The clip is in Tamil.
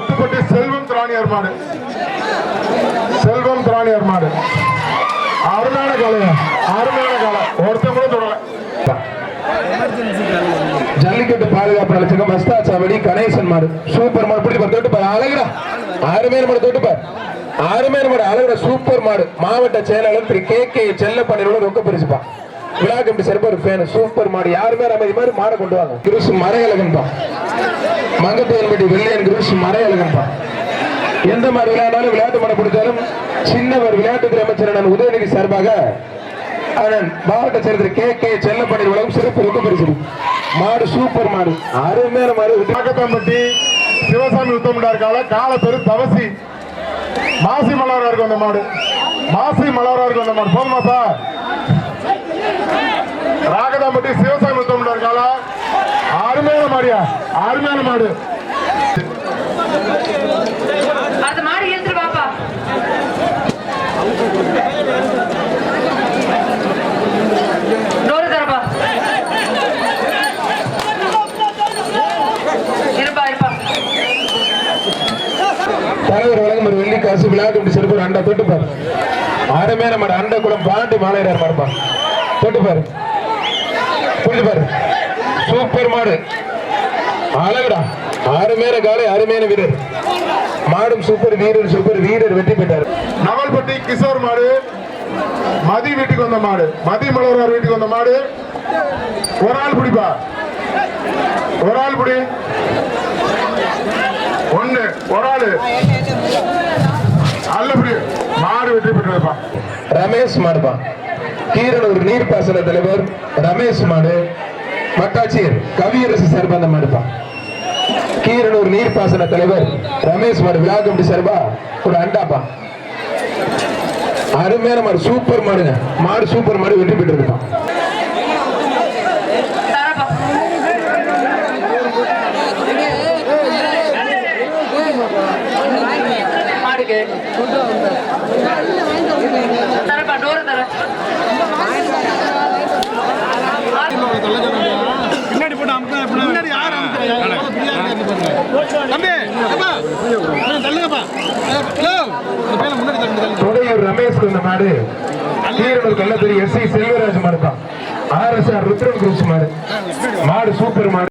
பட்டுப்பட்டி செல்வம் திராணியார் மாடு. செல்வம் திராணியார் மாடு அருமையான காலையா, அருமையான காலை. ஒருத்தன் கூட தொடல. ஜல்லிக்கட்டு பாதுகாப்பு அழைச்சிருக்க மஸ்தாச்சாவடி கணேசன் மாடு சூப்பர் மாடு. பிடிப்பார் தொட்டுப்பார் அழகுடா. அருமையான மாடு தொட்டுப்பார். அருமையான மாடு அழகுடா. சூப்பர் மாடு. மாவட்ட செயலாளர் திரு கே செல்லப்பண்ணியோட ரொக்க பரிசுப்பா. விழா கமிட்டி சிறப்பு ஒரு ஃபேன். சூப்பர் மாடு. யாருமே நம்ம இது மாதிரி மாடை கொண்டு வாங்க. கிருஷ் மறையழகன்பா. மங்கத்தேன்பட்டி வெள்ளையன் கிருஷ் மறையழகன்பா. எந்த மாதிரி விளையாடாலும் விளையாட்டு மாடை பிடிச்சாலும் சின்னவர் விளையாட்டுத்துறை அமைச்சர் உதயநிதி சார்பாக மாவட்ட செயலர் கே செல்லப்பண்ணி உலகம் சிறப்பு ரொக்க பரிசு. மாடு சூப்பர் மாடு. அருமையான மாடு. நாகத்தாம்பட்டி சிவசாமி உத்தமிட்டார் கால பெரு தவசி மாசி மலரா இருக்கும் அந்த மாடு. மாசி மலரா இருக்கும் அந்த மாடு. போதுமாப்பா. ராகதாம்பட்டி சிவசாமி உத்தமிட்டார் கால அருமையான மாடியா, அருமையான மாடு. அந்த மாடு எழுந்து பாப்பா. டோர் தரப்பா. இருப்பா இருப்பா. தலைவர் வழங்கும் ஒரு வெள்ளி காசு விழா கமிட்டி சிறப்பு அண்டா தொட்டுப்பார். அருமையான மாடு. அண்ட குளம் பாண்டி மாலையார் மாடுப்பா. தொட்டுப்பாரு புரிஞ்சுப்பாரு. சூப்பர் மாடு அழகுடா. அருமையான காலை, அருமையான வீரர். மாடும் சூப்பர், வீரர் சூப்பர். வீரர் வெற்றி பெற்றார். நவல்பட்டி கிஷோர் மாடு மதி வீட்டுக்கு வந்த மாடு. மதி மலர்வார் வீட்டுக்கு வந்த மாடு. ஒரு ஆள் பிடிப்பா. ஒரு ஆள் பிடி. ஒண்ணு ஒரு ஆளு அல்லபடி மாடு வெற்றி பெற்றதுப்பா. ரமேஷ் மாடுப்பா. கீரனூர் நீர்ப்பாசன தலைவர் ரமேஷ் மாடு. மக்காட்சியர் கவியரசு சார்பா அந்த மாடுப்பா. கீரனூர் நீர்ப்பாசன தலைவர் ரமேஷ் மாடு. விழா கமிட்டி சார்பா ஒரு அண்டாப்பா. அருமையான மாடு. சூப்பர் மாடுங்க. மாடு சூப்பர் மாடு வெற்றி பெற்றிருப்பான். பின்னாடி போட்டு பின்னாடி யார் துடையூர் ரமேஷ் இந்த மாடு. கீரனூர் கள்ளத்தெரி எஸ்.சி. செல்வராஜ் மாடுப்பா. RSR ருத்ரன் குரூப்ஸ் மாடு. மாடு சூப்பர் மாடு.